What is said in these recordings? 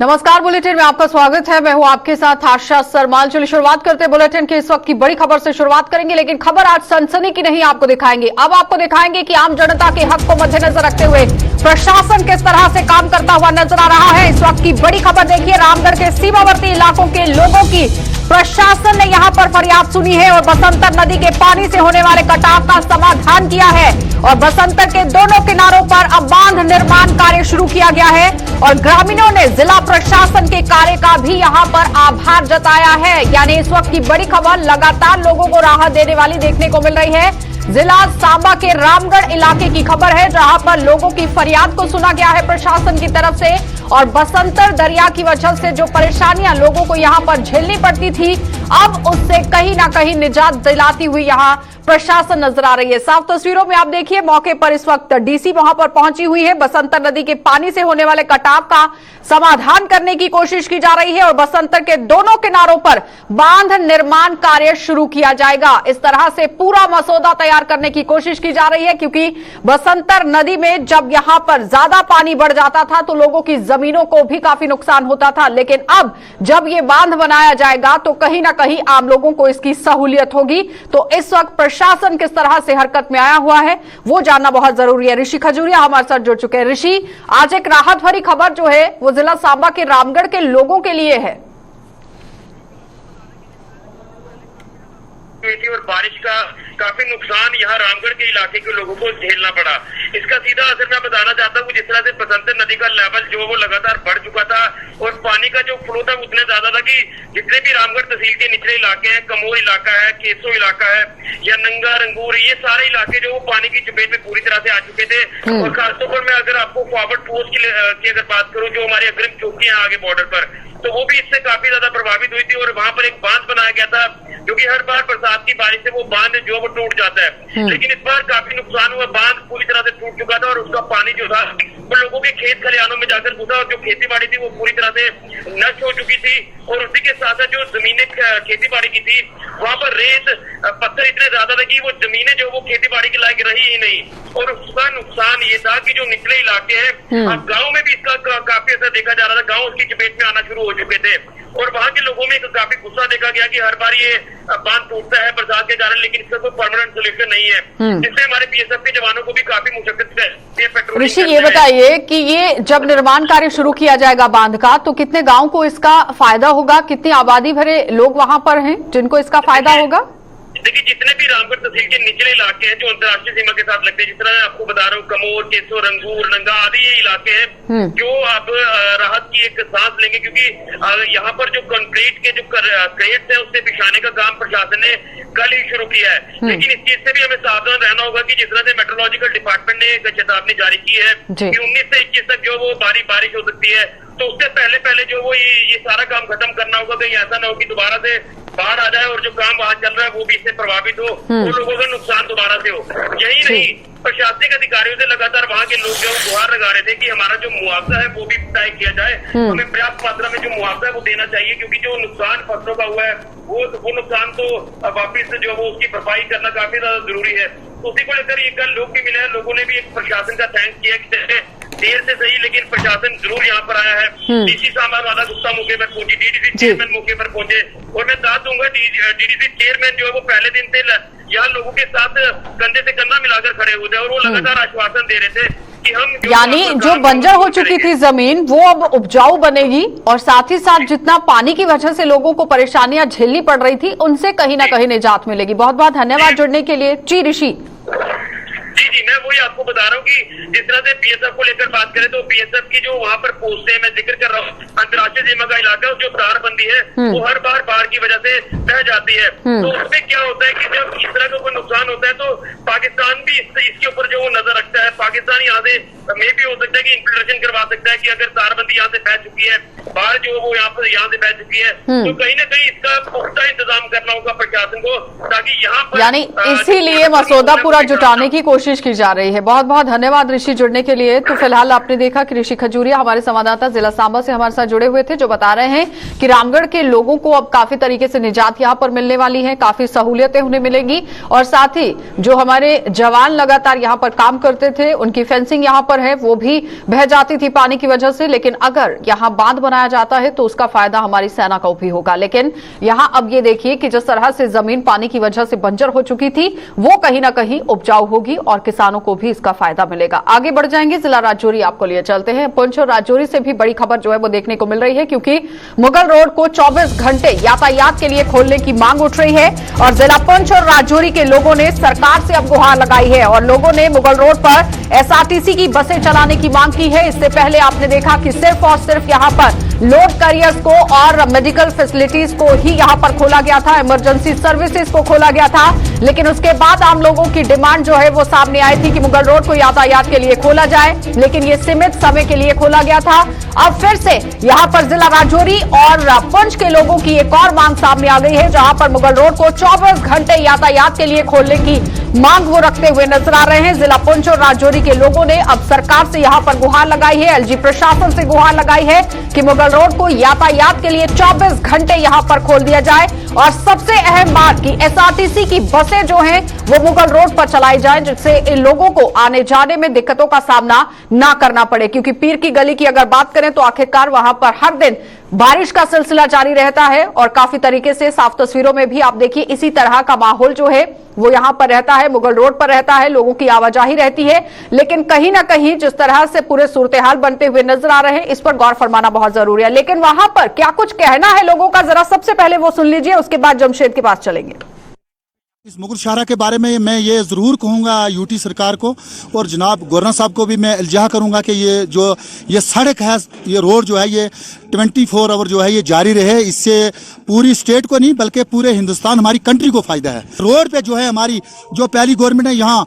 नमस्कार, बुलेटिन में आपका स्वागत है। मैं हूं आपके साथ आशा सरमाल। चलिए शुरुआत करते हैं बुलेटिन की इस वक्त की बड़ी खबर से शुरुआत करेंगे, लेकिन खबर आज सनसनी की नहीं आपको दिखाएंगे। अब आपको दिखाएंगे कि आम जनता के हक को मद्देनजर रखते हुए प्रशासन किस तरह से काम करता हुआ नजर आ रहा है। इस वक्त की बड़ी खबर देखिए, रामगढ़ के सीमावर्ती इलाकों के लोगों की प्रशासन ने यहां पर फरियाद सुनी है और बसंतर नदी के पानी से होने वाले कटाव का समाधान किया है और बसंतर के दोनों किनारों पर अब बांध निर्माण कार्य शुरू किया गया है और ग्रामीणों ने जिला प्रशासन के कार्य का भी यहां पर आभार जताया है। यानी इस वक्त की बड़ी खबर लगातार लोगों को राहत देने वाली देखने को मिल रही है। जिला सांबा के रामगढ़ इलाके की खबर है, जहां पर लोगों की फरियाद को सुना गया है प्रशासन की तरफ से और बसंतर दरिया की वजह से जो परेशानियां लोगों को यहां पर झेलनी पड़ती थी, अब उससे कहीं ना कहीं निजात दिलाती हुई यहां प्रशासन नजर आ रही है। साफ तस्वीरों में आप देखिए, मौके पर इस वक्त डीसी वहां पर पहुंची हुई है। बसंतर नदी के पानी से होने वाले कटाव का समाधान करने की कोशिश की जा रही है और बसंतर के दोनों किनारों पर बांध निर्माण कार्य शुरू किया जाएगा। इस तरह से पूरा मसौदा तैयार करने की कोशिश की जा रही है, क्योंकि बसंतर नदी में जब यहां पर ज्यादा पानी बढ़ जाता था तो लोगों की जमीनों को भी काफी नुकसान होता था, लेकिन अब जब ये बांध बनाया जाएगा तो कहीं ना कहीं आम लोगों को इसकी सहूलियत होगी। तो इस वक्त प्रशासन किस तरह से हरकत में आया हुआ है वो जानना बहुत जरूरी है। ऋषि खजूरिया हमारे साथ जुड़ चुके हैं। ऋषि, आज एक राहत भरी खबर जो है वो जिला सांबा के रामगढ़ के लोगों के लिए है। और बारिश का काफी नुकसान यहाँ रामगढ़ के इलाके के लोगों को झेलना पड़ा। इसका सीधा असर मैं बताना चाहता हूँ, जिस तरह से बसंतर नदी का लेवल जो वो लगातार बढ़ चुका था और पानी का जो फ्लो था उतने ज्यादा था कि जितने भी रामगढ़ तहसील के निचले इलाके हैं, कमोर इलाका है, केसो इलाका है या नंगा रंगूर, ये सारे इलाके जो वो पानी की चपेट में पूरी तरह से आ चुके थे। और खासतौर पर मैं अगर आपको फॉरवर्ड पोस्ट की अगर बात करूँ, जो हमारी अग्रिम चौकियां आगे बॉर्डर पर, तो वो भी इससे काफी ज्यादा प्रभावित हुई थी और वहां पर एक बांध बनाया गया था, क्योंकि हर बार बरसात की बारिश से वो बांध जो वो टूट जाता है। लेकिन इस बार काफी नुकसान हुआ, बांध पूरी तरह से टूट चुका था और उसका पानी जो था वो लोगों के खेत खलिहानों में जाकर घुसा और जो खेती बाड़ी थी वो पूरी तरह से नष्ट हो चुकी थी। और उसी के साथ साथ जो जमीनें खेती बाड़ी की थी वहां पर रेत पत्थर इतने ज्यादा थे कि वो जमीनें जो वो खेती बाड़ी के लायक रही ही नहीं। और उसका नुकसान ये था कि जो निचले इलाके हैं, अब गाँव में भी इसका काफी असर देखा जा रहा था। गाँव उसकी चपेट में आना शुरू हो चुके थे और वहां के लोगों में काफी गुस्सा देखा गया कि हर बार ये बांध टूटता है बरसात के कारण, लेकिन इसका कोई परमानेंट सोल्यूशन नहीं है, जिससे हमारे बीएसएफ के जवानों को भी काफी मुशक्कत है। ऋषि, ये बताइए कि ये जब निर्माण कार्य शुरू किया जाएगा बांध का, तो कितने गांव को इसका फायदा होगा? कितनी आबादी भरे लोग वहां पर हैं जिनको इसका फायदा होगा? देखिए, जितने भी रामगढ़ तहसील के निचले इलाके हैं जो अंतर्राष्ट्रीय सीमा के साथ लगते हैं, जिस तरह मैं आपको बता रहा हूँ, कमोर, केसो, रंगूर, नंगा आदि ये इलाके हैं जो अब राहत की एक सांस लेंगे, क्योंकि यहाँ पर जो कंक्रीट के जो क्रेट्स है उससे बिछाने का काम प्रशासन ने कल ही शुरू किया है। लेकिन इस चीज से भी हमें सावधान रहना होगा कि जिस तरह से मेट्रोलॉजिकल डिपार्टमेंट ने एक चेतावनी जारी की है कि 19 से 21 तक जो वो भारी बारिश हो सकती है, तो उससे पहले जो वो ये सारा काम खत्म करना होगा। कहीं ऐसा ना हो कि दोबारा से बाढ़ आ जाए और जो काम वहां चल रहा है वो भी इससे प्रभावित हो, वो लोगों का नुकसान दोबारा से हो। यही नहीं, प्रशासनिक अधिकारियों से लगातार वहां के लोग जो गुहार लगा रहे थे कि हमारा जो मुआवजा है वो भी तय किया जाए, हमें पर्याप्त मात्रा में जो मुआवजा है वो देना चाहिए, क्योंकि जो नुकसान फसलों का हुआ है वो नुकसान तो वापिस जो वो उसकी भरपाई करना काफी ज्यादा जरूरी है। तो उसी को लेकर ये कल लोग भी मिले हैं, लोगों ने भी एक प्रशासन का थैंक्स किया कि देर से सही लेकिन प्रशासन जरूर यहाँ पर आया है। डीसी सांबा राधा गुप्ता मौके पर पहुंची, डीडीसी चेयरमैन मौके पर पहुंचे और मैं दाद दूंगा डीडीसी चेयरमैन जो है वो पहले दिन से यहाँ लोगों के साथ कंधे से कंधा मिलाकर खड़े हुए थे और वो लगातार आश्वासन दे रहे थे कि हम यानी जो बंजर हो चुकी थी जमीन वो अब उपजाऊ बनेगी और साथ ही साथ जितना पानी की वजह से लोगों को परेशानियां झेलनी पड़ रही थी उनसे कहीं ना कहीं निजात मिलेगी। बहुत बहुत धन्यवाद जुड़ने के लिए। जी ऋषि। जी, मैं वही आपको बता रहा हूँ कि जिस तरह से बीएसएफ को लेकर बात करें तो बीएसएफ की जो वहाँ पर पोस्ट है, मैं जिक्र कर रहा हूँ, अंतर्राष्ट्रीय सीमा का इलाका जो तारबंदी है वो हर बार बाढ़ की वजह से बह जाती है। तो उसमें क्या होता है कि जब इस तरह का कोई नुकसान होता है तो पाकिस्तान भी इसके ऊपर जो वो नजर रखता है। पाकिस्तान यहाँ से में भी हो सकता है कि इंफिल्ट्रेशन करवा सकता है कि अगर तारबंदी यहाँ से बह चुकी है, बाढ़ जो वो यहाँ से बह चुकी है, तो कहीं ना कहीं इसका पुख्ता इंतजाम करना होगा प्रशासन को, ताकि यहाँ पर यानी इसीलिए मसौदा पूरा जुटाने की कोशिश की जा रही है। बहुत बहुत धन्यवाद ऋषि जुड़ने के लिए। तो फिलहाल आपने देखा कि ऋषि खजूरिया हमारे संवाददाता जिला सांबा से हमारे साथ साथ जुड़े हुए थे, जो बता रहे हैं कि रामगढ़ के लोगों को अब काफी तरीके से निजात यहां पर मिलने वाली है, काफी सहूलियतें उन्हें मिलेंगी। और साथ ही जो हमारे जवान लगातार यहां पर काम करते थे, उनकी फेंसिंग यहां पर है, वो भी बह जाती थी पानी की वजह से। लेकिन अगर यहां बांध बनाया जाता है तो उसका फायदा हमारी सेना को भी होगा। लेकिन यहां अब ये देखिए कि जिस तरह से जमीन पानी की वजह से बंजर हो चुकी थी, वो कहीं ना कहीं उपजाऊ होगी और किसानों को भी इसका फायदा मिलेगा। आगे बढ़ जाएंगे, जिला राजौरी आपको लिए चलते हैं। पुंछ और राजौरी से भी बड़ी खबर जो है वो देखने को मिल रही है, क्योंकि मुगल रोड को 24 घंटे यातायात के लिए खोलने की मांग उठ रही है और जिला पुंछ और राजौरी के लोगों ने सरकार से अब गुहार लगाई है और लोगों ने मुगल रोड पर एसआरटीसी की बसें चलाने की मांग की है। इससे पहले आपने देखा कि सिर्फ और सिर्फ यहां पर लोड कैरियर्स को और मेडिकल फैसिलिटीज को ही यहां पर खोला गया था, इमरजेंसी सर्विसेज को खोला गया था। लेकिन उसके बाद आम लोगों की डिमांड जो है वो सामने आई थी कि मुगल रोड को यातायात के लिए खोला जाए, लेकिन ये सीमित समय के लिए खोला गया था। अब फिर से यहां पर जिला राजौरी और पुंछ के लोगों की एक और मांग सामने आ गई है, जहां पर मुगल रोड को 24 घंटे यातायात के लिए खोलने की मांग वो रखते हुए नजर आ रहे हैं। जिला पुंछ और राजौरी के लोगों ने अब सरकार से यहां पर गुहार लगाई है, एलजी प्रशासन से गुहार लगाई है कि मुगल रोड को यातायात के लिए 24 घंटे यहां पर खोल दिया जाए। और सबसे अहम बात कि एसआरटीसी की बसें जो हैं वो मुगल रोड पर चलाई जाएं, जिससे इन लोगों को आने जाने में दिक्कतों का सामना ना करना पड़े। क्योंकि पीर की गली की अगर बात करें तो आखिरकार वहां पर हर दिन बारिश का सिलसिला जारी रहता है और काफी तरीके से साफ तस्वीरों में भी आप देखिए इसी तरह का माहौल जो है वो यहां पर रहता है, मुगल रोड पर रहता है, लोगों की आवाजाही रहती है। लेकिन कहीं ना कहीं जिस तरह से पूरे सूरत हाल बनते हुए नजर आ रहे हैं, इस पर गौर फरमाना बहुत जरूरी है। लेकिन वहां पर क्या कुछ कहना है लोगों का, जरा सबसे पहले वो सुन लीजिए, उसके बाद जमशेद के पास चलेंगे। इस मुगल शाहरा के बारे में मैं ये ज़रूर कहूँगा यूटी सरकार को और जनाब गवर्नर साहब को भी मैं इल्जाह करूँगा कि ये सड़क है, ये रोड जो है ये 24 आवर जो है ये जारी रहे। इससे पूरी स्टेट को नहीं बल्कि पूरे हिंदुस्तान हमारी कंट्री को फ़ायदा है। रोड पे जो है हमारी जो पहली गवर्नमेंट ने यहाँ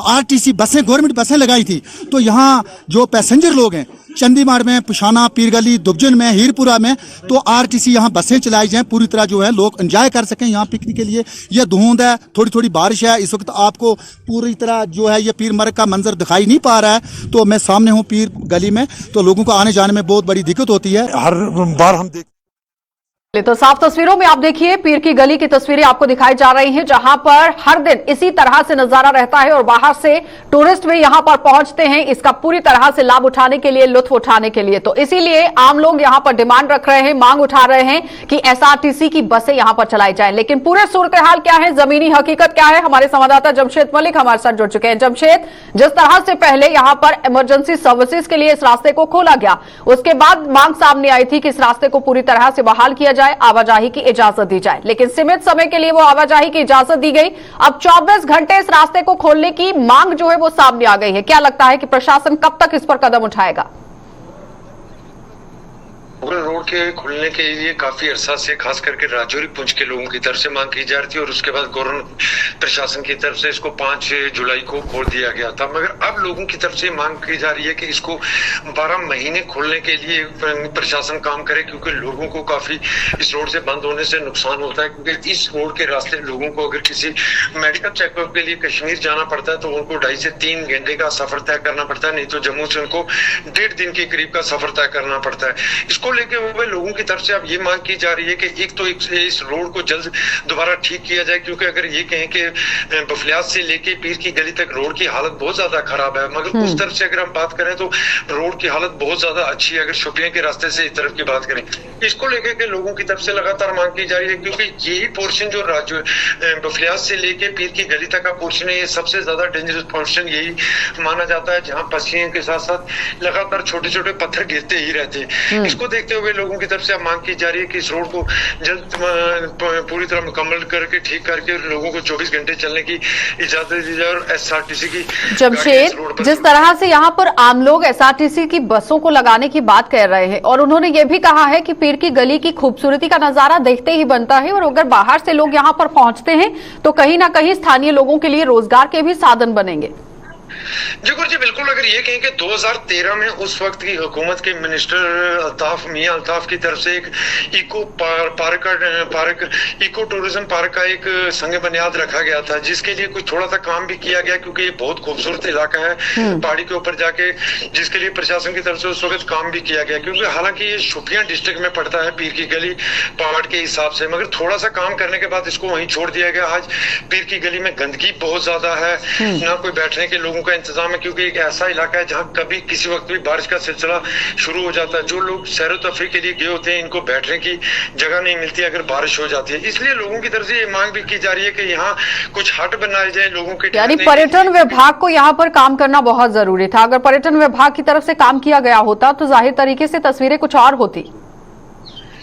आरटीसी बसें गवर्नमेंट बसें लगाई थी, तो यहाँ जो पैसेंजर लोग हैं चंडीगढ़ में, पुशाना, पीरगली, दुबजन में, हीरपुरा में, तो आरटीसी यहाँ बसें चलाई जाएं, पूरी तरह जो है लोग एंजॉय कर सकें यहाँ पिकनिक के लिए। ये धुंध है, थोड़ी थोड़ी बारिश है, इस वक्त आपको पूरी तरह जो है ये पीर मर्ग का मंजर दिखाई नहीं पा रहा है। तो मैं सामने हूँ पीर गली में, तो लोगों को आने जाने में बहुत बड़ी दिक्कत होती है। हर बार हम देख तो साफ तस्वीरों में आप देखिए पीर की गली की तस्वीरें आपको दिखाई जा रही हैं, जहां पर हर दिन इसी तरह से नजारा रहता है और बाहर से टूरिस्ट भी यहां पर पहुंचते हैं इसका पूरी तरह से लाभ उठाने के लिए, लुत्फ उठाने के लिए। तो इसीलिए आम लोग यहां पर डिमांड रख रहे हैं, मांग उठा रहे हैं कि एसआरटीसी की बसें यहां पर चलाई जाए। लेकिन पूरे सूरत हाल क्या है, जमीनी हकीकत क्या है, हमारे संवाददाता जमशेद मलिक हमारे साथ जुड़ चुके हैं। जमशेद, जिस तरह से पहले यहां पर इमरजेंसी सर्विसेज के लिए इस रास्ते को खोला गया, उसके बाद मांग सामने आई थी कि इस रास्ते को पूरी तरह से बहाल किया जाए, आवाजाही की इजाजत दी जाए। लेकिन सीमित समय के लिए वो आवाजाही की इजाजत दी गई। अब 24 घंटे इस रास्ते को खोलने की मांग जो है वो सामने आ गई है। क्या लगता है कि प्रशासन कब तक इस पर कदम उठाएगा? मुगल रोड के खुलने के लिए काफी अरसा से खास करके राजौरी पुंछ के लोगों की तरफ से मांग की जा रही थी और उसके बाद गवर्नर प्रशासन की तरफ से इसको 5 जुलाई को खोल दिया गया था। मगर अब लोगों की तरफ से मांग की जा रही है कि इसको 12 महीने खोलने के लिए प्रशासन काम करे, क्योंकि लोगों को काफी इस रोड से बंद होने से नुकसान होता है। क्योंकि इस रोड के रास्ते लोगों को अगर किसी मेडिकल चेकअप के लिए कश्मीर जाना पड़ता है तो उनको 2.5 से 3 घंटे का सफर तय करना पड़ता है, नहीं तो जम्मू से उनको 1.5 दिन के करीब का सफर तय करना पड़ता है। इसको लेके हुए लोगों की तरफ से अब ये मांग की जा रही है कि एक तो इस रोड को जल्द दोबारा ठीक किया जाए, क्योंकि अगर ये कहें कि बफलियात से लेके पीर की गली तक रोड की हालत बहुत ज्यादा खराब है, मगर उस तरफ से अगर हम बात करें तो रोड की हालत बहुत ज्यादा अच्छी है। अगर शोपियां के रास्ते से इस तरफ की बात करें, इसको लेकर के लोगों की तरफ से लगातार मांग की जा रही है, क्योंकि यही पोर्शन जो बफलियात से लेके पीर की गली तक का पोर्शन है, ये सबसे ज्यादा डेंजरस पोर्शन यही माना जाता है, जहाँ पसियों के साथ साथ लगातार छोटे छोटे पत्थर गिरते ही रहते हैं। इसको देखते हुए लोगों की तरफ से मांग की जा रही है कि इस रोड को जल्द पूरी तरह मुकम्मल करके ठीक करके लोगों को 24 घंटे चलने की इजाजत दी जाए और एसआरटीसी की। जमशेद, जिस तरह से यहाँ पर आम लोग एसआरटीसी की बसों को लगाने की बात कर रहे हैं और उन्होंने ये भी कहा है कि पीर की गली की खूबसूरती का नजारा देखते ही बनता है और अगर बाहर से लोग यहाँ पर पहुंचते हैं तो कहीं ना कहीं स्थानीय लोगों के लिए रोजगार के भी साधन बनेंगे। जी गुरु जी, बिल्कुल। अगर ये कहें कि 2013 में उस वक्त की हुकूमत के मिनिस्टर मियां अल्ताफ की तरफ से एक इको टूरिज्म पार्क का एक संग बुनियाद रखा गया था, जिसके लिए कुछ थोड़ा सा काम भी किया गया, क्योंकि ये बहुत खूबसूरत इलाका है पहाड़ी के ऊपर जाके, जिसके लिए प्रशासन की तरफ से उस वक्त काम भी किया गया। क्योंकि हालांकि ये शोपियां डिस्ट्रिक्ट में पड़ता है, पीर की गली पहाड़ के हिसाब से, मगर थोड़ा सा काम करने के बाद इसको वहीं छोड़ दिया गया। आज पीर की गली में गंदगी बहुत ज्यादा है, ना कोई बैठने के लोगों का इंतजाम है, क्योंकि एक ऐसा इलाका है जहां कभी किसी वक्त भी बारिश का सिलसिला शुरू हो जाता है। जो लोग सैर तफरीह के लिए गए होते हैं, इनको बैठने की जगह नहीं मिलती अगर बारिश हो जाती है। इसलिए लोगों की तरफ से ये मांग भी की जा रही है कि यहाँ कुछ हट बनाए जाए लोगों के। यानी पर्यटन विभाग को यहाँ पर काम करना बहुत जरूरी था। अगर पर्यटन विभाग की तरफ से काम किया गया होता तो जाहिर तरीके से तस्वीरें कुछ और होती।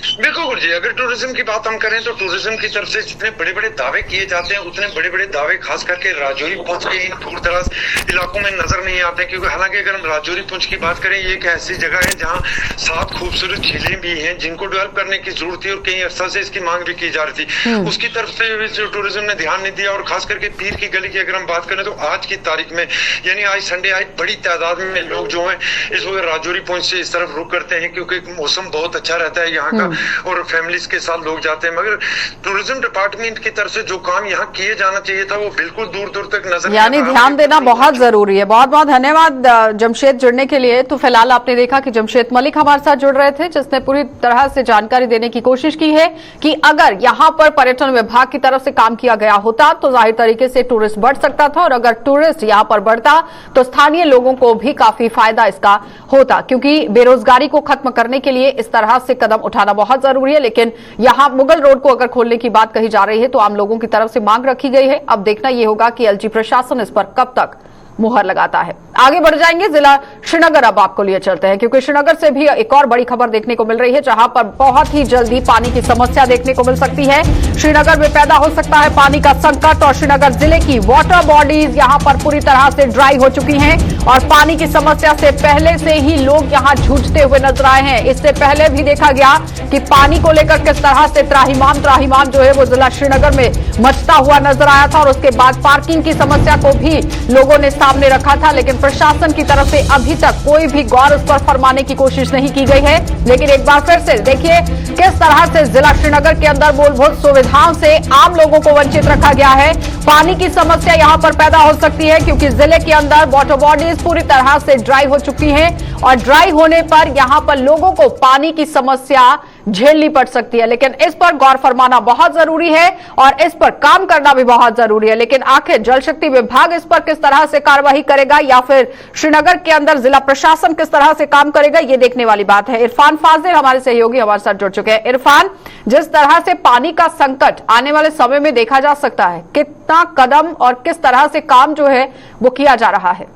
बिल्कुल गुरु जी, अगर टूरिज्म की बात हम करें तो टूरिज्म की तरफ से जितने बड़े बड़े दावे किए जाते हैं, उतने बड़े बड़े दावे खास करके राजौरी पुंछ के इन दूर दराज इलाकों में नजर नहीं आते। क्योंकि हालांकि अगर हम राजौरी पुंछ की बात करें, ये एक ऐसी जगह है जहां 7 खूबसूरत झीलें भी हैं, जिनको डेवलप करने की जरूरत थी और कई अरसा से इसकी मांग भी की जा रही थी। उसकी तरफ से टूरिज्म ने ध्यान नहीं दिया। और खास करके पीर की गली की अगर हम बात करें तो आज की तारीख में, यानी आज संडे, आज बड़ी तादाद में लोग जो है इस वक्त राजौरी पुंछ से इस तरफ रुक करते हैं, क्योंकि मौसम बहुत अच्छा रहता है यहाँ का और फैमिलीज के साथ लोग जाते हैं। मगर टूरिज्म डिपार्टमेंट की तरफ से जो काम यहाँ किए जाना चाहिए था, वो बिल्कुल दूर दूर तक नजर, यानी ध्यान देना बहुत जरूरी है। बहुत बहुत धन्यवाद जमशेद जुड़ने के लिए। तो फिलहाल आपने देखा कि जमशेद मलिक हमारे साथ जुड़ रहे थे, जिसने पूरी तरह से जानकारी देने की कोशिश की है कि अगर यहाँ पर पर्यटन विभाग की तरफ से काम किया गया होता तो जाहिर तरीके से टूरिस्ट बढ़ सकता था, और अगर टूरिस्ट यहाँ पर बढ़ता तो स्थानीय लोगों को भी काफी फायदा इसका होता, क्योंकि बेरोजगारी को खत्म करने के लिए इस तरह से कदम उठाना बहुत जरूरी है। लेकिन यहां मुगल रोड को अगर खोलने की बात कही जा रही है तो आम लोगों की तरफ से मांग रखी गई है। अब देखना यह होगा कि एलजी प्रशासन इस पर कब तक मुहर लगाता है। आगे बढ़ जाएंगे, जिला श्रीनगर अब आपको लिए चलते हैं, क्योंकि श्रीनगर से भी एक और बड़ी खबर देखने को मिल रही है, जहां पर बहुत ही जल्दी पानी की समस्या देखने को मिल सकती है। श्रीनगर में पैदा हो सकता है पानी का संकट, और श्रीनगर जिले की वाटर बॉडीज यहां पर पूरी तरह से ड्राई हो चुकी हैं और पानी की समस्या से पहले से ही लोग यहां जूझते हुए नजर आए हैं। इससे पहले भी देखा गया कि पानी को लेकर किस तरह से त्राहिमाम जो है वो जिला श्रीनगर में मचता हुआ नजर आया था, और उसके बाद पार्किंग की समस्या को भी लोगों ने सामने रखा था। लेकिन प्रशासन की तरफ से अभी तक कोई भी गौर उस पर फरमाने की कोशिश नहीं की गई है। लेकिन एक बार फिर से देखिए किस तरह से जिला श्रीनगर के अंदर मूलभूत सुविधाओं से आम लोगों को वंचित रखा गया है। पानी की समस्या यहां पर पैदा हो सकती है, क्योंकि जिले के अंदर वाटर बॉडीज पूरी तरह से ड्राई हो चुकी हैं, और ड्राई होने पर यहां पर लोगों को पानी की समस्या झेलनी पड़ सकती है। लेकिन इस पर गौर फरमाना बहुत जरूरी है और इस पर काम करना भी बहुत जरूरी है। लेकिन आखिर जल शक्ति विभाग इस पर किस तरह से कार्रवाई करेगा, या फिर श्रीनगर के अंदर जिला प्रशासन किस तरह से काम करेगा, ये देखने वाली बात है। इरफान फाजिल हमारे सहयोगी हमारे साथ जुड़ चुके हैं। इरफान, जिस तरह से पानी का संकट आने वाले समय में देखा जा सकता है, कितना कदम और किस तरह से काम जो है वो किया जा रहा है?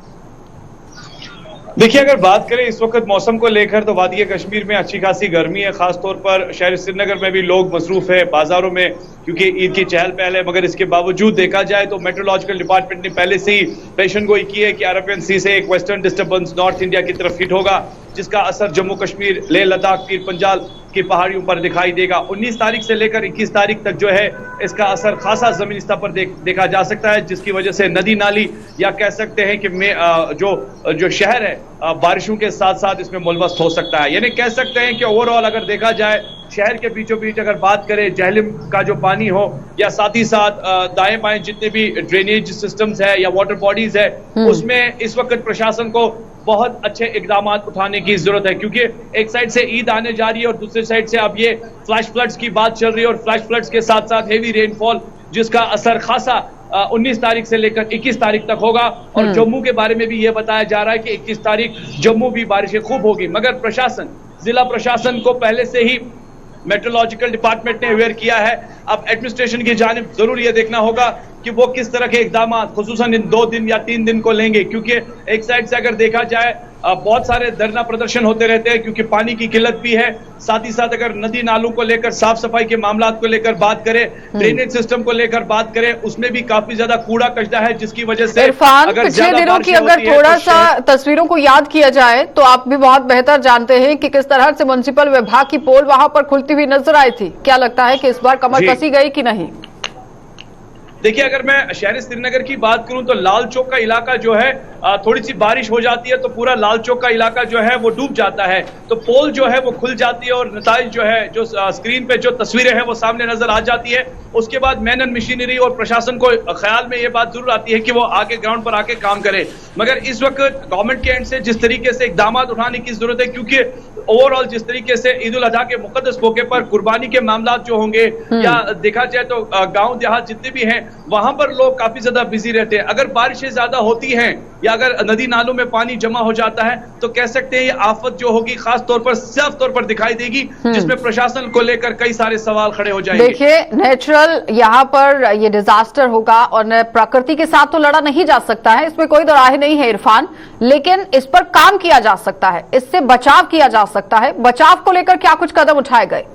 देखिए, अगर बात करें इस वक्त मौसम को लेकर तो वादी कश्मीर में अच्छी खासी गर्मी है। खासतौर पर शहर श्रीनगर में भी लोग मसरूफ है बाजारों में, क्योंकि ईद की चहल पहल है। मगर इसके बावजूद देखा जाए तो मेट्रोलॉजिकल डिपार्टमेंट ने पहले से ही पेशन गोई की है कि अरबियन सी से एक वेस्टर्न डिस्टर्बेंस नॉर्थ इंडिया की तरफ हिट होगा, जिसका असर जम्मू कश्मीर, लेह लद्दाख, पीर पंजाल की पहाड़ियों पर दिखाई देगा। 19 तारीख से लेकर 21 तारीख तक जो है इसका असर खासा जमीनी स्तर पर देखा जा सकता है, जिसकी वजह से नदी नाली या कह सकते हैं कि जो शहर है बारिशों के साथ साथ इसमें मुलवस हो सकता है। यानी कह सकते हैं कि ओवरऑल अगर देखा जाए शहर के बीचों बीच अगर बात करें जहलिम का जो पानी हो, या साथ ही साथ दाएं बाएं जितने भी ड्रेनेज सिस्टम्स है या वाटर बॉडीज है, उसमें इस वक्त प्रशासन को बहुत अच्छे इकदाम उठाने की जरूरत है। क्योंकि एक साइड से ईद आने जा रही है और दूसरी साइड से अब ये फ्लैश फ्लड्स की बात चल रही है, और फ्लैश फ्लड्स के साथ साथ हेवी रेनफॉल, जिसका असर खासा 19 तारीख से लेकर 21 तारीख तक होगा। और जम्मू के बारे में भी ये बताया जा रहा है कि 21 तारीख जम्मू भी बारिशें खूब होगी। मगर प्रशासन, जिला प्रशासन को पहले से ही मेट्रोलॉजिकल डिपार्टमेंट ने अवेयर किया है। अब एडमिनिस्ट्रेशन की जानिब जरूर यह देखना होगा कि वो किस तरह के इकदाम खुसूसन इन 2 दिन या 3 दिन को लेंगे, क्योंकि एक साइड से अगर देखा जाए बहुत सारे धरना प्रदर्शन होते रहते हैं, क्योंकि पानी की किल्लत भी है। साथ ही साथ अगर नदी नालों को लेकर, साफ सफाई के मामला को लेकर बात करें, ड्रेनेज सिस्टम को लेकर बात करें, उसमें भी काफी ज्यादा कूड़ा कचरा है, जिसकी वजह से इरफान, पिछले दिनों की अगर थोड़ा सा तस्वीरों को याद किया जाए तो आप भी बहुत बेहतर जानते हैं कि किस तरह से म्युनिसिपल विभाग की पोल वहां पर खुलती हुई नजर आई थी। क्या लगता है कि इस बार कमर कसी गई कि नहीं? देखिए, अगर मैं शहर श्रीनगर की बात करूं तो लाल चौक का इलाका जो है थोड़ी सी बारिश हो जाती है तो पूरा लाल चौक का इलाका जो है वो डूब जाता है, तो पोल जो है वो खुल जाती है और नताइज जो है, जो स्क्रीन पे जो तस्वीरें हैं वो सामने नजर आ जाती है। उसके बाद मैन एंड मशीनरी और प्रशासन को ख्याल में ये बात जरूर आती है कि वो आगे ग्राउंड पर आके काम करे, मगर इस वक्त गवर्नमेंट के एंड से जिस तरीके से इकदाम उठाने की जरूरत है, क्योंकि ओवरऑल जिस तरीके से ईद उल अजहा के मुकद्दस मौके पर कुर्बानी के मामला जो होंगे या देखा जाए तो गांव देहात जितने भी हैं वहां पर लोग काफी ज्यादा बिजी रहते हैं। अगर बारिशें ज्यादा होती हैं या अगर नदी नालों में पानी जमा हो जाता है तो कह सकते हैं ये आफत जो होगी खास तौर पर साफ तौर पर दिखाई देगी, जिसमें प्रशासन को लेकर कई सारे सवाल खड़े हो जाएंगे। देखिए, नेचुरल यहाँ पर ये डिजास्टर होगा और प्रकृति के साथ तो लड़ा नहीं जा सकता है, इसमें कोई दो राह नहीं है इरफान, लेकिन इस पर काम किया जा सकता है, इससे बचाव किया जा सकता है। बचाव को लेकर क्या कुछ कदम उठाए गए?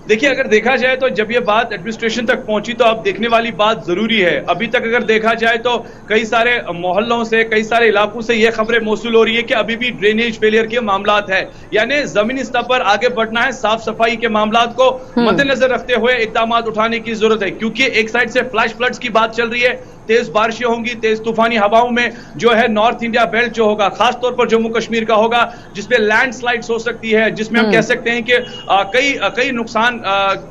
देखिए, अगर देखा जाए तो जब ये बात एडमिनिस्ट्रेशन तक पहुंची तो अब देखने वाली बात जरूरी है। अभी तक अगर देखा जाए तो कई सारे मोहल्लों से, कई सारे इलाकों से ये खबरें मौसूल हो रही है कि अभी भी ड्रेनेज फेलियर के मामलात है, यानी जमीनी स्तर पर आगे बढ़ना है। साफ सफाई के मामलात को मद्देनजर रखते हुए इकदाम उठाने की जरूरत है, क्योंकि एक साइड से फ्लैश फ्लड्स की बात चल रही है, तेज बारिशें होंगी, तेज तूफानी हवाओं में जो है नॉर्थ इंडिया बेल्ट जो होगा, खासतौर पर जम्मू कश्मीर का होगा, जिसमें लैंडस्लाइड्स हो सकती है, जिसमें हम कह सकते हैं कि कई नुकसान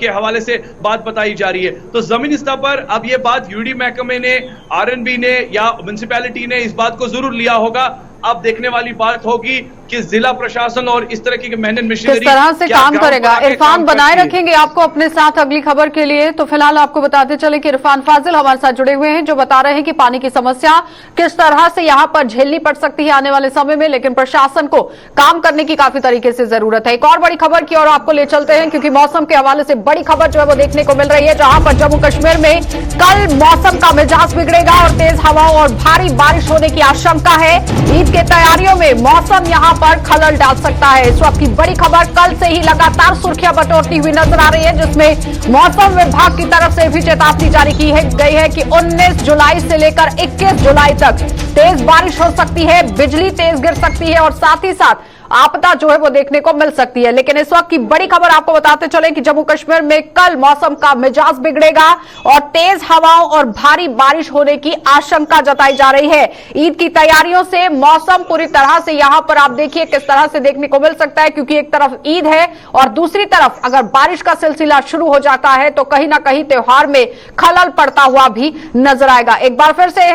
के हवाले से बात बताई जा रही है। तो जमीनी स्तर पर अब ये बात यूडी महकमे ने, आरएनबी ने या म्युनिसिपैलिटी ने इस बात को जरूर लिया होगा। अब देखने वाली बात होगी कि जिला प्रशासन और इस तरह की मेहनत मशीनरी किस तरह से काम करेगा। इरफान, बनाए रखेंगे आपको अपने साथ अगली खबर के लिए। तो फिलहाल आपको बताते चले कि इरफान फाजिल हमारे साथ जुड़े हुए हैं, जो बता रहे हैं कि पानी की समस्या किस तरह से यहां पर झेलनी पड़ सकती है आने वाले समय में, लेकिन प्रशासन को काम करने की काफी तरीके से जरूरत है। एक और बड़ी खबर की ओर आपको ले चलते हैं, क्योंकि मौसम के हवाले से बड़ी खबर जो है वो देखने को मिल रही है, जहां पर जम्मू कश्मीर में कल मौसम का मिजाज बिगड़ेगा और तेज हवाओं और भारी बारिश होने की आशंका है। ईद के तैयारियों में मौसम यहां पर खलल डाल सकता है। इस वक्त की बड़ी खबर कल से ही लगातार सुर्खियां बटोरती हुई नजर आ रही है, जिसमें मौसम विभाग की तरफ से भी चेतावनी जारी की गई है कि 19 जुलाई से लेकर 21 जुलाई तक तेज बारिश हो सकती है, बिजली तेज गिर सकती है और साथ ही साथ आपदा जो है वो देखने को मिल सकती है। लेकिन इस वक्त की बड़ी खबर आपको बताते चले कि जम्मू कश्मीर में कल मौसम का मिजाज बिगड़ेगा और तेज हवाओं और भारी बारिश होने की आशंका जताई जा रही है। ईद की तैयारियों से मौसम पूरी तरह से यहां पर आप देखिए किस तरह से देखने को मिल सकता है, क्योंकि एक तरफ ईद है और दूसरी तरफ अगर बारिश का सिलसिला शुरू हो जाता है तो कहीं ना कहीं त्योहार में खलल पड़ता हुआ भी नजर आएगा। एक बार फिर से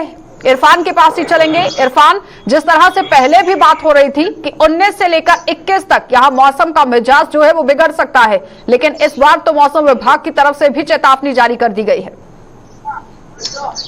इरफान के पास ही चलेंगे। इरफान, जिस तरह से पहले भी बात हो रही थी कि 19 से लेकर 21 तक यहां मौसम का मिजाज जो है वो बिगड़ सकता है, लेकिन इस बार तो मौसम विभाग की तरफ से भी चेतावनी जारी कर दी गई है।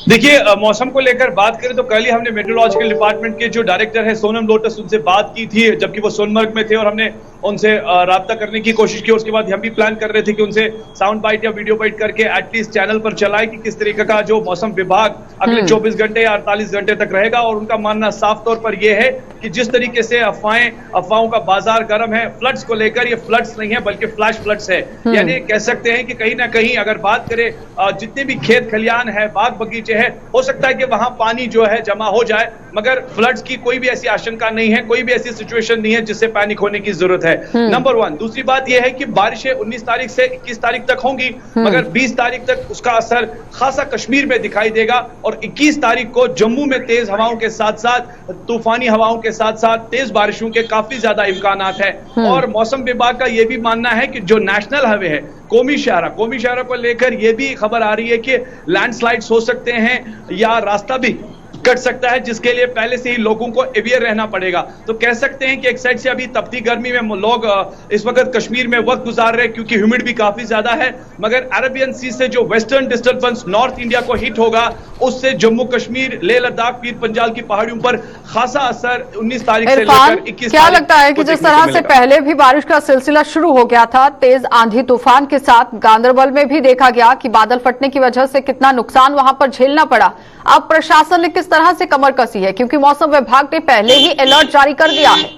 देखिए, मौसम को लेकर बात करें तो कल ही हमने मेट्रोलॉजिकल डिपार्टमेंट के जो डायरेक्टर है सोनम लोटस, उनसे बात की थी जबकि वो सोनमर्ग में थे और हमने उनसे राब्ता करने की कोशिश की। उसके बाद हम भी प्लान कर रहे थे कि उनसे साउंड बाइट या वीडियो बाइट करके एटलीस्ट चैनल पर चलाए कि किस तरीके का जो मौसम विभाग अगले 24 घंटे या 48 घंटे तक रहेगा। और उनका मानना साफ तौर पर यह है कि जिस तरीके से अफवाहों का बाजार गर्म है, फ्लड्स को लेकर, ये फ्लड्स नहीं है बल्कि फ्लैश फ्लड्स है। यानी कह सकते हैं कि कहीं ना कहीं अगर बात करें जितने भी खेत खलियान है, बाग बगीचे है, हो सकता है कि वहां पानी जो है जमा हो जाए, मगर फ्लड्स की कोई भी ऐसी आशंका नहीं है, कोई भी ऐसी सिचुएशन नहीं है जिससे पैनिक होने की जरूरत है। नंबर 1। दूसरी बात यह है कि बारिशें 19 तारीख से 21 तारीख तक होंगी, मगर 20 तारीख तक उसका असर खासा कश्मीर में दिखाई देगा और 21 तारीख को जम्मू में तेज हवाओं के साथ साथ तूफानी हवाओं के साथ साथ तेज बारिशों के काफी ज्यादा इम्कानात है। और मौसम विभाग का यह भी मानना है कि जो नेशनल हाईवे है कौमी शहरा को लेकर यह भी खबर आ रही है कि लैंडस्लाइड्स हो सकते हैं या रास्ता भी कट सकता है, जिसके लिए पहले से ही लोगों को अवेयर रहना पड़ेगा। तो कह सकते हैं कि एक साइड से अभी तपती गर्मी में लोग इस वक्त कश्मीर में वक्त गुजार रहे हैं, क्योंकि ह्यूमिड भी काफी ज्यादा है, मगर अरेबियन सी से जो वेस्टर्न डिस्टर्बेंस नॉर्थ इंडिया को हिट होगा, उससे जम्मू कश्मीर, लेह लद्दाख, पीर पंजाल की पहाड़ियों पर खासा असर 19 तारीख से लेकर 21 क्या लगता है कि जिस तरह से पहले भी बारिश का सिलसिला शुरू हो गया था तेज आंधी तूफान के साथ, गांदरबल में भी देखा गया कि बादल फटने की वजह से कितना नुकसान वहां पर झेलना पड़ा, अब प्रशासन ने किस तरह से कमर कसी है, क्योंकि मौसम विभाग ने पहले ही अलर्ट जारी कर दिया है?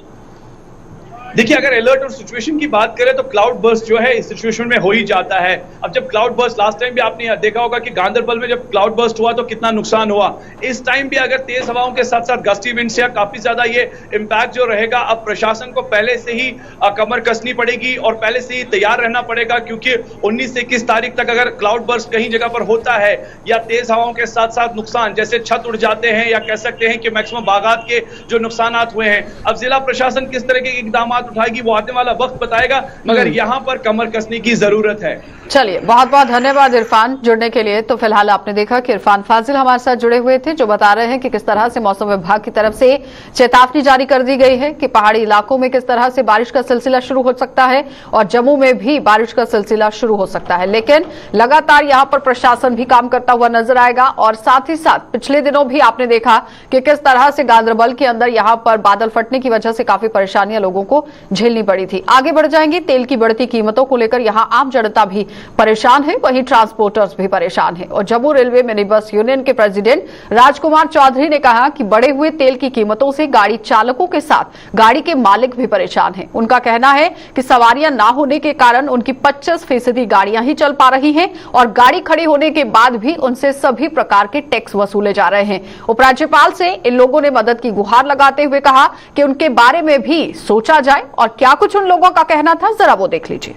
देखिए, अगर अलर्ट और सिचुएशन की बात करें तो क्लाउड बर्स्ट जो है इस सिचुएशन में हो ही जाता है। अब जब क्लाउड बर्स्ट लास्ट टाइम भी आपने देखा होगा कि गांधरबल में जब क्लाउड बर्स्ट हुआ तो कितना नुकसान हुआ। इस टाइम भी अगर तेज हवाओं के साथ साथ गस्टी विंड से काफी ज्यादा ये इंपैक्ट जो रहेगा, अब प्रशासन को पहले से ही कमर कसनी पड़ेगी और पहले से ही तैयार रहना पड़ेगा, क्योंकि 19 से 21 तारीख तक अगर क्लाउड बर्स्ट कहीं जगह पर होता है या तेज हवाओं के साथ साथ नुकसान जैसे छत उड़ जाते हैं या कह सकते हैं कि मैक्सिमम बागात के जो नुकसान हुए हैं, अब जिला प्रशासन किस तरह के इकदाम उठाएगी वो आने वाला वक्त बताएगा, मगर यहां पर कमर कसने की जरूरत है। चलिए, बहुत बहुत धन्यवाद इरफान जुड़ने के लिए। तो फिलहाल आपने देखा कि इरफान फाजिल हमारे साथ जुड़े हुए थे, जो बता रहे हैं कि किस तरह से मौसम विभाग की तरफ से चेतावनी जारी कर दी गई है कि पहाड़ी इलाकों में किस तरह से बारिश का सिलसिला शुरू हो सकता है और जम्मू में भी बारिश का सिलसिला शुरू हो सकता है। लेकिन लगातार यहां पर प्रशासन भी काम करता हुआ नजर आएगा और साथ ही साथ पिछले दिनों भी आपने देखा कि किस तरह से गांधरबल के अंदर यहां पर बादल फटने की वजह से काफी परेशानियां लोगों को झेलनी पड़ी थी। आगे बढ़ जाएंगे। तेल की बढ़ती कीमतों को लेकर यहां आम जनता भी परेशान है, वहीं ट्रांसपोर्टर्स भी परेशान है और Jammu railway mini bus union के प्रेसिडेंट राजकुमार चौधरी ने कहा कि बढ़े हुए तेल की कीमतों से गाड़ी चालकों के साथ गाड़ी के मालिक भी परेशान हैं। उनका कहना है कि सवारियां ना होने के कारण उनकी 25% गाड़ियां ही चल पा रही हैं और गाड़ी खड़ी होने के बाद भी उनसे सभी प्रकार के टैक्स वसूले जा रहे हैं। उपराज्यपाल से इन लोगों ने मदद की गुहार लगाते हुए कहा कि उनके बारे में भी सोचा जाए और क्या कुछ उन लोगों का कहना था, जरा वो देख लीजिए।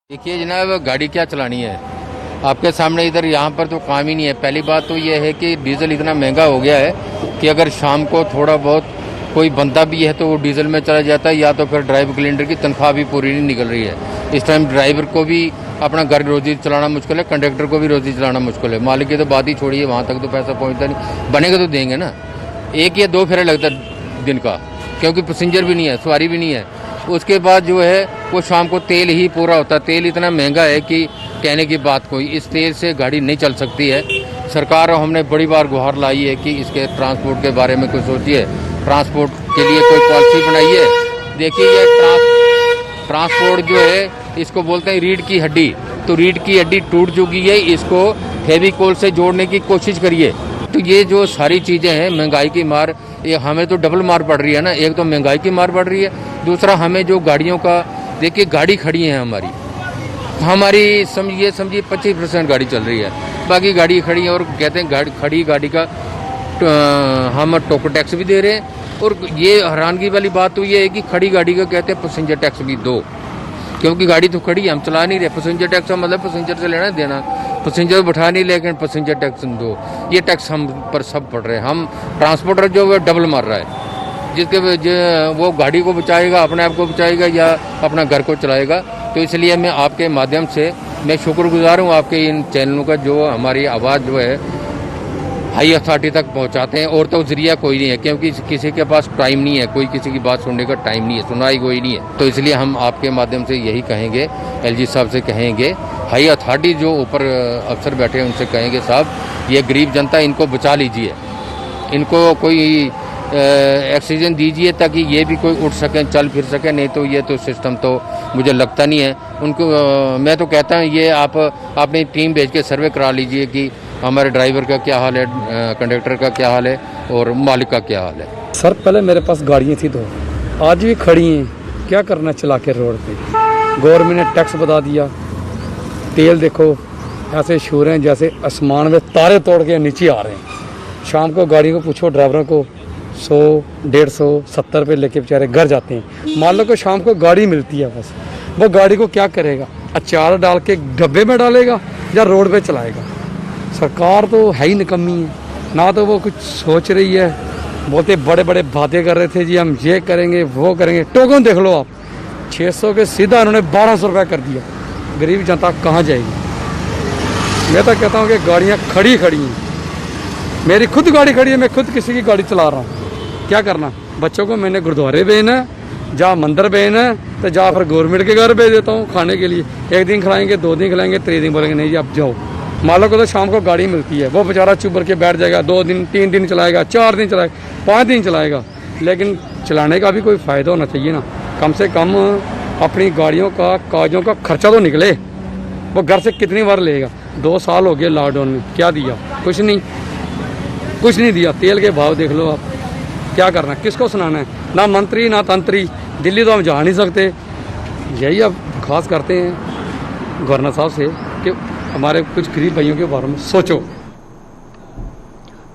देखिए जनाब, गाड़ी क्या चलानी है आपके सामने, इधर यहाँ पर तो काम ही नहीं है। पहली बात तो ये है कि डीजल इतना महंगा हो गया है कि अगर शाम को थोड़ा बहुत कोई बंदा भी है तो वो डीजल में चला जाता है, या तो फिर ड्राइवर कैलेंडर की तनख्वाह भी पूरी नहीं निकल रही है। इस टाइम ड्राइवर को भी अपना घर रोजी चलाना मुश्किल है, कंडक्टर को भी रोजी चलाना मुश्किल है। मालिक की तो बात ही छोड़िए, वहाँ तक तो पैसा पहुँचता नहीं। बनेगा तो देंगे ना, 1 या 2 फेरे लगता है दिन का, क्योंकि पैसेंजर भी नहीं है, सवारी भी नहीं है। उसके बाद जो है वो शाम को तेल ही पूरा होता है। तेल इतना महंगा है कि कहने की बात कोई, इस तेल से गाड़ी नहीं चल सकती है। सरकार हमने बड़ी बार गुहार लाई है कि इसके ट्रांसपोर्ट के बारे में कुछ सोचिए, ट्रांसपोर्ट के लिए कोई पॉलिसी बनाइए। देखिए ये ट्रांसपोर्ट जो है इसको बोलते हैं रीढ़ की हड्डी, तो रीढ़ की हड्डी टूट चुकी है, इसको फेविकोल से जोड़ने की कोशिश करिए। तो ये जो सारी चीज़ें हैं, महंगाई की मार, ये हमें तो डबल मार पड़ रही है ना। एक तो महंगाई की मार पड़ रही है, दूसरा हमें जो गाड़ियों का, देखिए गाड़ी खड़ी है हमारी समझिए 25% गाड़ी चल रही है, बाकी गाड़ी खड़ी है। और कहते हैं खड़ी गाड़ी का हम टोकन टैक्स भी दे रहे हैं। और ये हैरानगी वाली बात तो ये है कि खड़ी गाड़ी का कहते हैं पैसेंजर टैक्स भी दो, क्योंकि गाड़ी तो खड़ी है, हम चला नहीं रहे। पैसेंजर टैक्स का मतलब पैसेंजर से लेना देना, पैसेंजर बैठा नहीं, लेकिन पैसेंजर टैक्स दो। ये टैक्स हम पर सब पड़ रहे हैं। हम ट्रांसपोर्टर जो है डबल मार रहा है, जिसके वो गाड़ी को बचाएगा, अपने आप को बचाएगा या अपना घर को चलाएगा। तो इसलिए मैं आपके माध्यम से मैं शुक्रगुजार हूँ आपके इन चैनलों का, जो हमारी आवाज़ जो है हाई अथॉरिटी तक पहुंचाते हैं। और तो जरिया कोई नहीं है, क्योंकि किसी के पास टाइम नहीं है, कोई किसी की बात सुनने का टाइम नहीं है, सुनाई कोई नहीं है। तो इसलिए हम आपके माध्यम से यही कहेंगे, एलजी साहब से कहेंगे, हाई अथॉरिटी जो ऊपर अफसर बैठे हैं उनसे कहेंगे, साहब ये गरीब जनता, इनको बचा लीजिए, इनको कोई ऑक्सीजन दीजिए ताकि ये भी कोई उठ सकें, चल फिर सकें। नहीं तो ये तो सिस्टम तो मुझे लगता नहीं है उनको। मैं तो कहता हूँ ये आप अपनी टीम भेज के सर्वे करा लीजिए कि हमारे ड्राइवर का क्या हाल है, कंडक्टर का क्या हाल है और मालिक का क्या हाल है। सर पहले मेरे पास गाड़ियाँ थी 2, आज भी खड़ी हैं, क्या करना चला के रोड पे। गवर्नमेंट ने टैक्स बढ़ा दिया, तेल देखो ऐसे छू रहे हैं जैसे आसमान में तारे तोड़ के नीचे आ रहे हैं। शाम को गाड़ी को पूछो ड्राइवरों को 100, 150, 70 रुपये लेके बेचारे घर जाते हैं। मान लो कि शाम को गाड़ी मिलती है, बस वो गाड़ी को क्या करेगा, अचार डाल के डब्बे में डालेगा या रोड पे चलाएगा। सरकार तो है ही निकम्मी है, ना तो वो कुछ सोच रही है। बोलते बड़े बड़े बातें कर रहे थे जी हम ये करेंगे वो करेंगे, टोकन देख लो आप, 600 के सीधा उन्होंने 1200 रुपये कर दिया। गरीब जनता कहाँ जाएगी। मैं तो कहता हूँ कि गाड़ियाँ खड़ी हैं, मेरी खुद गाड़ी खड़ी है, मैं खुद किसी की गाड़ी चला रहा हूँ। क्या करना, बच्चों को मैंने गुरुद्वारे भेजना है, जा मंदिर भेजना है, तो जा फिर गवर्नमेंट के घर भेज देता हूँ खाने के लिए। 1 दिन खिलाएंगे, 2 दिन खिलाएंगे, 3 दिन बोलेंगे नहीं जी आप जाओ। मालिक को तो शाम को गाड़ी मिलती है, वो बेचारा चुप के बैठ जाएगा, 2 दिन 3 दिन चलाएगा, 4 दिन चलाएगा, 5 दिन चलाएगा। लेकिन चलाने का भी कोई फ़ायदा होना चाहिए ना, कम से कम अपनी गाड़ियों का कागजों का खर्चा तो निकले। वो घर से कितनी बार लेगा। 2 साल हो गए लॉकडाउन में, क्या दिया, कुछ नहीं दिया। तेल के भाव देख लो आप, क्या करना, किसको सुनाना है। ना मंत्री ना तंत्री, दिल्ली तो हम जा नहीं सकते। यही अब खास करते हैं गवर्नर साहब से कि हमारे कुछ गरीब भाइयों के बारे में सोचो।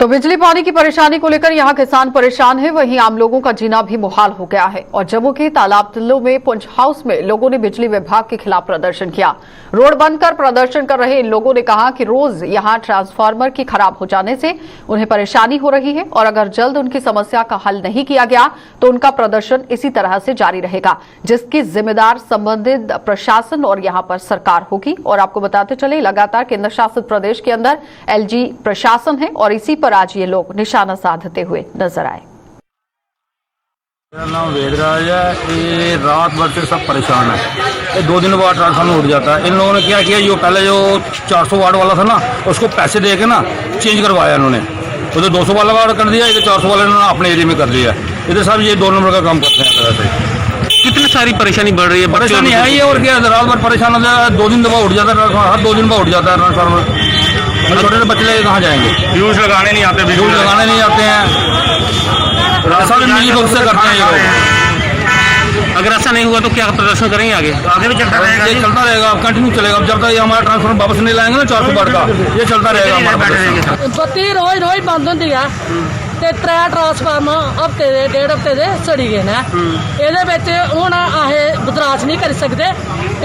तो बिजली पानी की परेशानी को लेकर यहां किसान परेशान है, वहीं आम लोगों का जीना भी मुहाल हो गया है। और जम्मू के तालाब तिल्लो में पुंछ हाउस में लोगों ने बिजली विभाग के खिलाफ प्रदर्शन किया। रोड बंद कर प्रदर्शन कर रहे इन लोगों ने कहा कि रोज यहां ट्रांसफार्मर की खराब हो जाने से उन्हें परेशानी हो रही है और अगर जल्द उनकी समस्या का हल नहीं किया गया तो उनका प्रदर्शन इसी तरह से जारी रहेगा, जिसकी जिम्मेदार संबंधित प्रशासन और यहां पर सरकार होगी। और आपको बताते चले, लगातार केंद्र शासित प्रदेश के अंदर एलजी प्रशासन है और इसी पर आज ये लोग निशाना साधते हुए नजर आए। मेरा नाम वेदराज है। ये रात भर से सब परेशान है। ये 2 दिन बाद ट्रांसफार्मर उठ जाता है। इन लोगों ने क्या किया, जो पहले जो 400 वाट वाला था ना, उसको पैसे दे के ना चेंज करवाया इन्होंने। उधर 200 वाला ऑर्डर कर दिया, इधर 400 वाला इन्होंने अपने एरिया में कर दिया। इधर सब ये 2 नंबर का काम करते हैं तरह से। कितनी सारी परेशानी बढ़ रही है, परेशानी है ये और क्या, रात भर परेशान होता है। 2 दिन दफा उठ जाता है ट्रांसफार्मर, हर 2 दिन बाद उठ जाता है ट्रांसफार्मर। छोटे छोटे बच्चे लेके कहाँ जाएंगे, फ्यूज लगाने नहीं आते, फ्यूज लगाने नहीं आते हैं। सब मिली से करते हैं ये लोग। अगर ऐसा नहीं हुआ तो क्या प्रदर्शन करेंगे आगे? आगे भी चलता रहेगा, ये चलता रहेगा, अब कंटिन्यू चलेगा। अब जब तक ये हमारा ट्रांसफार्मर वापस नहीं लाएंगे ना 400 वाट का, ये चलता रहेगा हमारा। बत्ती रोज रोज बंद होंदी है ते 3 ट्रांसफार्मर हफ्ते दे 1.5 हफ्ते दे सड़ी गए ने। ਇਹਦੇ ਵਿੱਚ ਹੁਣ ਆਹੇ ਬਰਦਾਸ਼ਤ ਨਹੀਂ ਕਰ ਸਕਦੇ।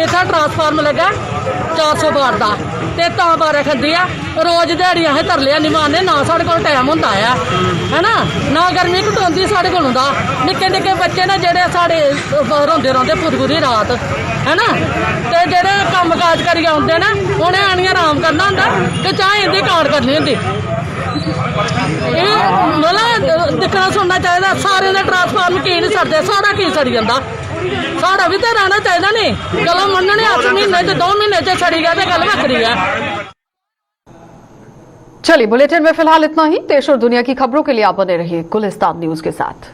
ਇੱਥੇ ਟਰਾਂਸਫਾਰਮਰ ਲੱਗਾ 400 ਵਾਟ ਦਾ ਤੇ ਤਾਂ ਬਾਰੇ ਖੱਦੀ ਆ। ਰੋਜ਼ ਦਿਹਾੜੀ ਆਹੇ ਤਰਲਿਆ ਨਹੀਂ ਮਾਰਨੇ, ਨਾ ਸਾਡੇ ਕੋਲ ਟਾਈਮ ਹੁੰਦਾ ਆ, ਹੈਨਾ, ਨਾ ਗਰਮੀ ਘਟਾਉਂਦੀ ਸਾਡੇ ਕੋਲ ਹੁੰਦਾ। ਨਿੱਕੇ ਨਿੱਕੇ ਬੱਚੇ ਨੇ ਜਿਹੜੇ ਸਾਡੇ ਰੋਂਦੇ ਰੋਂਦੇ ਪੂਰੀ ਰਾਤ, ਹੈਨਾ, ਤੇ ਜਿਹੜੇ ਕੰਮ ਕਾਜ ਕਰੀ ਆਉਂਦੇ ਨੇ ਉਹਨੇ ਆਣੀਆਂ ਆਰਾਮ ਕਰਨਾ ਹੁੰਦਾ ਤੇ ਚਾਹ ਇਹਦੀ ਕਾਟ ਕਰਨੀ ਹੁੰਦੀ। ਇਹ ਮਤਲਬ ਦੇਖਣਾ ਸੁਣਨਾ ਚਾਹੀਦਾ। ਸਾਰੇ ਦੇ ਟਰਾਂਸਫਾਰਮਰ ਕੀ ਨਹੀਂ ਸੜਦੇ, ਸਾਡਾ ਕੀ ਸੜੀ ਜਾਂਦਾ, ਸਾਡਾ ਵੀ ਤਾਂ ਰਹਿਣਾ ਚਾਹੀਦਾ। ਨਹੀਂ ਗਲਾ ਮੰਨਣੇ 8 ਮਹੀਨੇ ਤੇ 2 महीने से सड़ी गया तो गल वक्री है। चलिए, बुलेटिन में फिलहाल इतना ही। देश और दुनिया की खबरों के लिए आप बने रहिए गुलिस्तान न्यूज के साथ।